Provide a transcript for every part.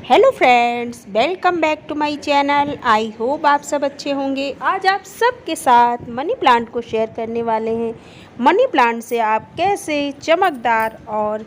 Hello friends, welcome back to my channel. I hope आप सब अच्छे होंगे। आज आप सबके साथ मनी प्लांट को शेयर करने वाले हैं। मनी प्लांट से आप कैसे चमकदार और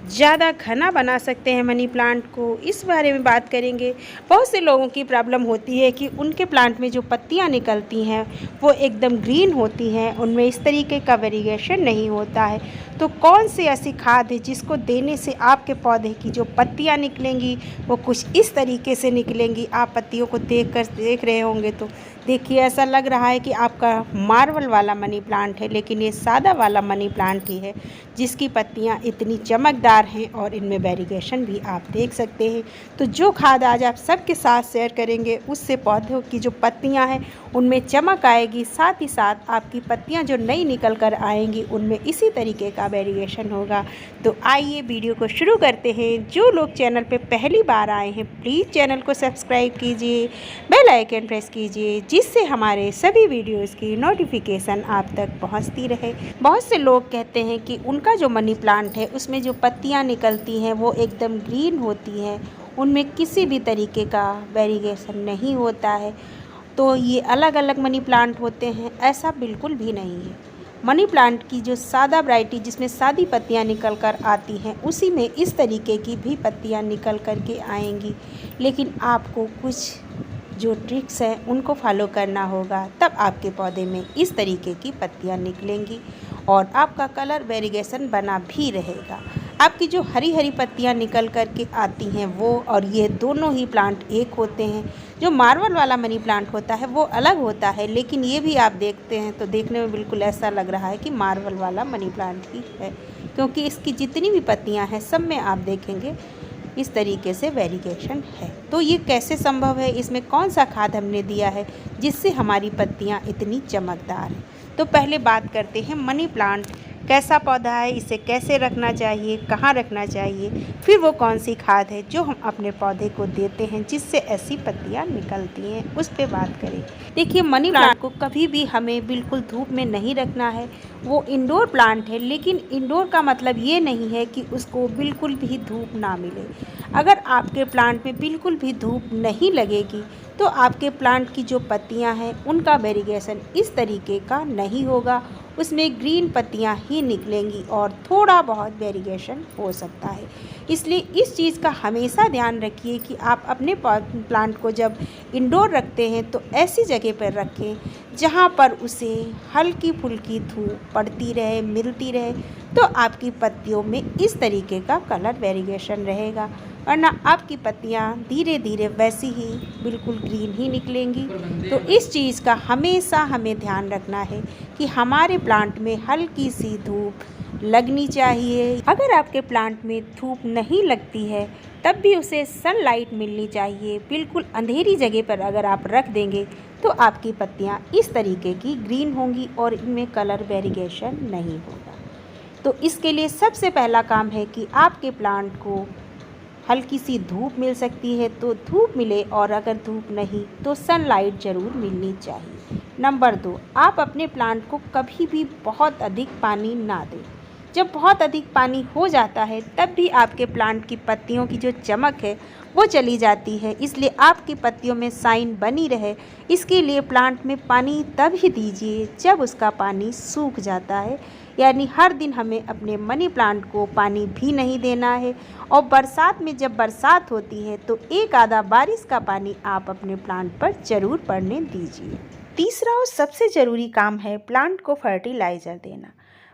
ज़्यादा घना बना सकते हैं मनी प्लांट को, इस बारे में बात करेंगे। बहुत से लोगों की प्रॉब्लम होती है कि उनके प्लांट में जो पत्तियां निकलती हैं वो एकदम ग्रीन होती हैं, उनमें इस तरीके का वेरिएशन नहीं होता है। तो कौन सी ऐसी खाद है जिसको देने से आपके पौधे की जो पत्तियां निकलेंगी वो कुछ इस तरीके से निकलेंगी। आप पत्तियों को देख रहे होंगे तो देखिए, ऐसा लग रहा है कि आपका मार्बल वाला मनी प्लांट है, लेकिन ये सादा वाला मनी प्लांट ही है जिसकी पत्तियां इतनी चमकदार हैं और इनमें वेरिएशन भी आप देख सकते हैं। तो जो खाद आज आप सबके साथ शेयर करेंगे उससे पौधों की जो पत्तियां हैं उनमें चमक आएगी, साथ ही साथ आपकी पत्तियां जो नई निकल कर आएंगी उनमें इसी तरीके का वेरिएशन होगा। तो आइए वीडियो को शुरू करते हैं। जो लोग चैनल पे पहली बार आए हैं प्लीज़ चैनल को सब्सक्राइब कीजिए, बेल आइकन प्रेस कीजिए, जिससे हमारे सभी वीडियोस की नोटिफिकेशन आप तक पहुंचती रहे। बहुत से लोग कहते हैं कि उनका जो मनी प्लांट है उसमें जो पत्तियां निकलती हैं वो एकदम ग्रीन होती हैं, उनमें किसी भी तरीके का वेरिएशन नहीं होता है। तो ये अलग अलग मनी प्लांट होते हैं, ऐसा बिल्कुल भी नहीं है। मनी प्लांट की जो सादा वैरायटी जिसमें सादी पत्तियां निकल कर आती हैं उसी में इस तरीके की भी पत्तियां निकल कर के आएंगी, लेकिन आपको कुछ जो ट्रिक्स हैं उनको फॉलो करना होगा, तब आपके पौधे में इस तरीके की पत्तियां निकलेंगी और आपका कलर वेरिएशन बना भी रहेगा। आपकी जो हरी हरी पत्तियां निकल कर के आती हैं वो और ये दोनों ही प्लांट एक होते हैं। जो मार्बल वाला मनी प्लांट होता है वो अलग होता है, लेकिन ये भी आप देखते हैं तो देखने में बिल्कुल ऐसा लग रहा है कि मार्बल वाला मनी प्लांट ही है, क्योंकि इसकी जितनी भी पत्तियां हैं सब में आप देखेंगे इस तरीके से वेरिएशन है। तो ये कैसे संभव है, इसमें कौन सा खाद हमने दिया है जिससे हमारी पत्तियां इतनी चमकदार हैं। तो पहले बात करते हैं मनी प्लांट कैसा पौधा है, इसे कैसे रखना चाहिए, कहाँ रखना चाहिए, फिर वो कौन सी खाद है जो हम अपने पौधे को देते हैं जिससे ऐसी पत्तियां निकलती हैं, उस पे बात करें। देखिए, मनी प्लांट को कभी भी हमें बिल्कुल धूप में नहीं रखना है। वो इंडोर प्लांट है, लेकिन इंडोर का मतलब ये नहीं है कि उसको बिल्कुल भी धूप ना मिले। अगर आपके प्लांट में बिल्कुल भी धूप नहीं लगेगी तो आपके प्लांट की जो पत्तियां हैं उनका वेरिएशन इस तरीके का नहीं होगा, उसमें ग्रीन पत्तियां ही निकलेंगी और थोड़ा बहुत वेरिएशन हो सकता है। इसलिए इस चीज़ का हमेशा ध्यान रखिए कि आप अपने प्लांट को जब इंडोर रखते हैं तो ऐसी जगह पर रखें जहां पर उसे हल्की फुल्की धूप पड़ती रहे, मिलती रहे, तो आपकी पत्तियों में इस तरीके का कलर वेरिएशन रहेगा, वरना आपकी पत्तियां धीरे धीरे वैसी ही बिल्कुल ग्रीन ही निकलेंगी। तो इस चीज़ का हमेशा हमें ध्यान रखना है कि हमारे प्लांट में हल्की सी धूप लगनी चाहिए। अगर आपके प्लांट में धूप नहीं लगती है तब भी उसे सनलाइट मिलनी चाहिए। बिल्कुल अंधेरी जगह पर अगर आप रख देंगे तो आपकी पत्तियां इस तरीके की ग्रीन होंगी और इनमें कलर वेरिएशन नहीं होगा। तो इसके लिए सबसे पहला काम है कि आपके प्लांट को हल्की सी धूप मिल सकती है तो धूप मिले, और अगर धूप नहीं तो सनलाइट ज़रूर मिलनी चाहिए। नंबर 2, आप अपने प्लांट को कभी भी बहुत अधिक पानी ना दें। जब बहुत अधिक पानी हो जाता है तब भी आपके प्लांट की पत्तियों की जो चमक है वो चली जाती है। इसलिए आपकी पत्तियों में शाइन बनी रहे, इसके लिए प्लांट में पानी तब ही दीजिए जब उसका पानी सूख जाता है। यानी हर दिन हमें अपने मनी प्लांट को पानी भी नहीं देना है। और बरसात में जब बरसात होती है तो एक आधा बारिश का पानी आप अपने प्लांट पर ज़रूर पड़ने दीजिए। तीसरा और सबसे ज़रूरी काम है प्लांट को फर्टिलाइज़र देना।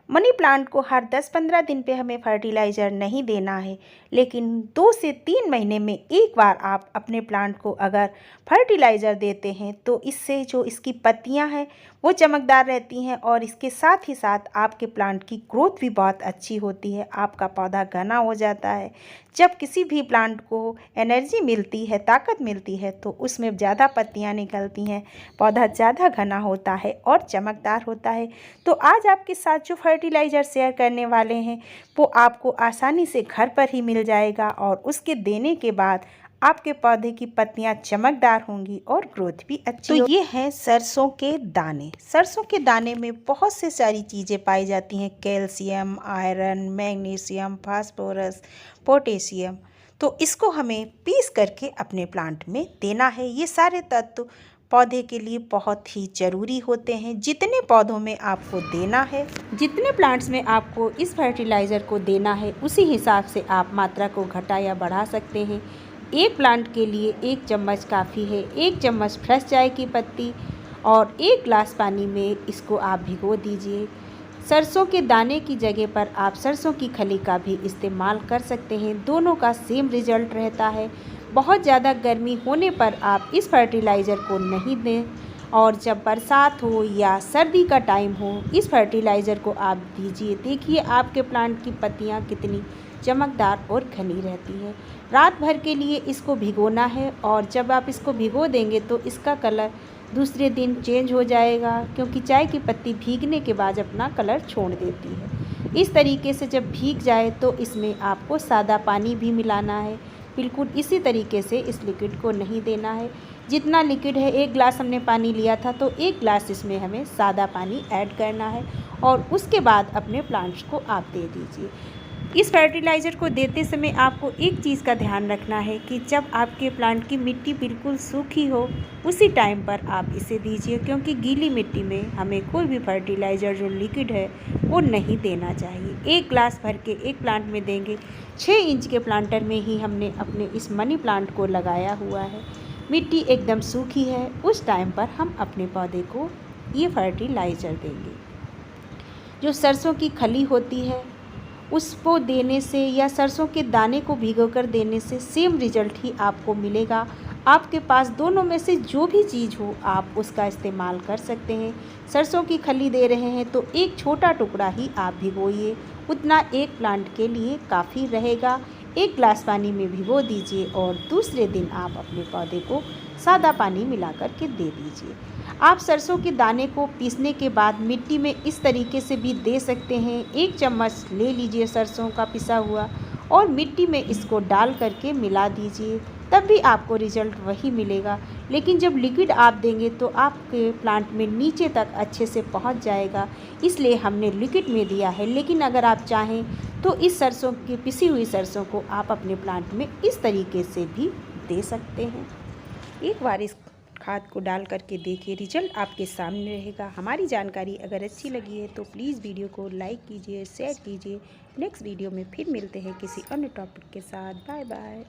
मनी प्लांट को हर 10-15 दिन पे हमें फर्टिलाइज़र नहीं देना है, लेकिन 2 से 3 महीने में एक बार आप अपने प्लांट को अगर फर्टिलाइज़र देते हैं तो इससे जो इसकी पत्तियां हैं वो चमकदार रहती हैं और इसके साथ ही साथ आपके प्लांट की ग्रोथ भी बहुत अच्छी होती है, आपका पौधा घना हो जाता है। जब किसी भी प्लांट को एनर्जी मिलती है, ताकत मिलती है, तो उसमें ज़्यादा पत्तियां निकलती हैं, पौधा ज़्यादा घना होता है और चमकदार होता है। तो आज आपके साथ जो फर्टिलाइज़र शेयर करने वाले हैं वो आपको आसानी से घर पर ही मिल जाएगा और उसके देने के बाद आपके पौधे की पत्तियां चमकदार होंगी और ग्रोथ भी अच्छी। तो ये हैं सरसों के दाने। सरसों के दाने में बहुत से सारी चीज़ें पाई जाती हैं, calcium, iron, magnesium, phosphorus, potassium. तो इसको हमें पीस करके अपने प्लांट में देना है। ये सारे तत्व पौधे के लिए बहुत ही ज़रूरी होते हैं। जितने पौधों में आपको देना है, जितने प्लांट्स में आपको इस फर्टिलाइज़र को देना है, उसी हिसाब से आप मात्रा को घटा या बढ़ा सकते हैं। एक प्लांट के लिए 1 चम्मच काफ़ी है। 1 चम्मच फ्रेश चाय की पत्ती और 1 ग्लास पानी में इसको आप भिगो दीजिए। सरसों के दाने की जगह पर आप सरसों की खली का भी इस्तेमाल कर सकते हैं। दोनों का सेम रिजल्ट रहता है। बहुत ज़्यादा गर्मी होने पर आप इस फर्टिलाइज़र को नहीं दें, और जब बरसात हो या सर्दी का टाइम हो इस फर्टिलाइज़र को आप दीजिए। देखिए आपके प्लांट की पत्तियाँ कितनी चमकदार और घनी रहती हैं। रात भर के लिए इसको भिगोना है, और जब आप इसको भिगो देंगे तो इसका कलर दूसरे दिन चेंज हो जाएगा, क्योंकि चाय की पत्ती भीगने के बाद अपना कलर छोड़ देती है। इस तरीके से जब भीग जाए तो इसमें आपको सादा पानी भी मिलाना है। बिल्कुल इसी तरीके से इस लिक्विड को नहीं देना है। जितना लिक्विड है, 1 ग्लास हमने पानी लिया था तो 1 ग्लास इसमें हमें सादा पानी ऐड करना है, और उसके बाद अपने प्लांट्स को आप दे दीजिए। इस फर्टिलाइज़र को देते समय आपको एक चीज़ का ध्यान रखना है कि जब आपके प्लांट की मिट्टी बिल्कुल सूखी हो उसी टाइम पर आप इसे दीजिए, क्योंकि गीली मिट्टी में हमें कोई भी फर्टिलाइज़र जो लिक्विड है वो नहीं देना चाहिए। 1 ग्लास भर के एक प्लांट में देंगे। 6 इंच के प्लांटर में ही हमने अपने इस मनी प्लांट को लगाया हुआ है। मिट्टी एकदम सूखी है, उस टाइम पर हम अपने पौधे को ये फर्टिलाइज़र देंगे। जो सरसों की खली होती है उसको देने से या सरसों के दाने को भिगोकर देने से सेम रिजल्ट ही आपको मिलेगा। आपके पास दोनों में से जो भी चीज़ हो आप उसका इस्तेमाल कर सकते हैं। सरसों की खली दे रहे हैं तो एक छोटा टुकड़ा ही आप भिगोइए, उतना एक प्लांट के लिए काफ़ी रहेगा। 1 ग्लास पानी में भिगो दीजिए और दूसरे दिन आप अपने पौधे को सादा पानी मिला कर के दे दीजिए। आप सरसों के दाने को पीसने के बाद मिट्टी में इस तरीके से भी दे सकते हैं। 1 चम्मच ले लीजिए सरसों का पिसा हुआ और मिट्टी में इसको डाल करके मिला दीजिए, तब भी आपको रिजल्ट वही मिलेगा। लेकिन जब लिक्विड आप देंगे तो आपके प्लांट में नीचे तक अच्छे से पहुंच जाएगा, इसलिए हमने लिक्विड में दिया है। लेकिन अगर आप चाहें तो इस सरसों की पिसी हुई सरसों को आप अपने प्लांट में इस तरीके से भी दे सकते हैं। एक बार इस खाद को डाल करके देखिए, रिजल्ट आपके सामने रहेगा। हमारी जानकारी अगर अच्छी लगी है तो प्लीज़ वीडियो को लाइक कीजिए, शेयर कीजिए। नेक्स्ट वीडियो में फिर मिलते हैं किसी अन्य टॉपिक के साथ। Bye bye.